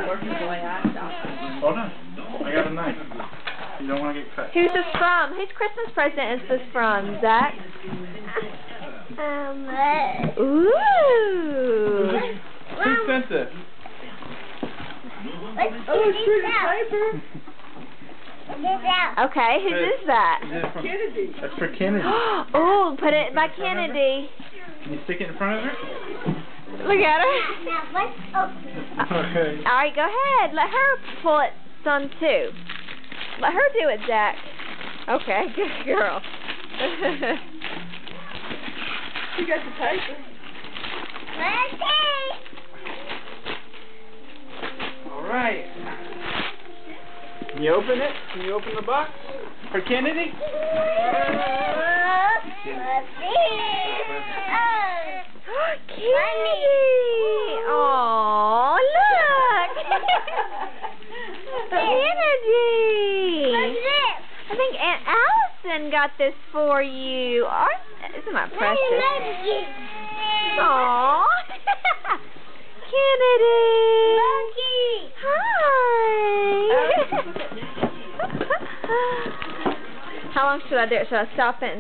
working the way I shop. Hold on. I got a knife. You don't want to get cut. Who's this from? Whose Christmas present is this from, Zach? Ooh. Who sent this? Paper. Okay, whose is that? Is it from, Kennedy. that's for Kennedy. Oh, put it by Kennedy. Can you stick it in front of her? Look at her. Okay. Alright, go ahead. Let her pull it some too. Let her do it, Zach. Okay, good girl. You got the paper. Alright. Can you open it? Can you open the box? For Kennedy? Kennedy! Aww, look! Kennedy! I think Aunt Allison got this for you. Isn't that precious? Aww. Kennedy! Hi! How long should I do it? Should I stop it and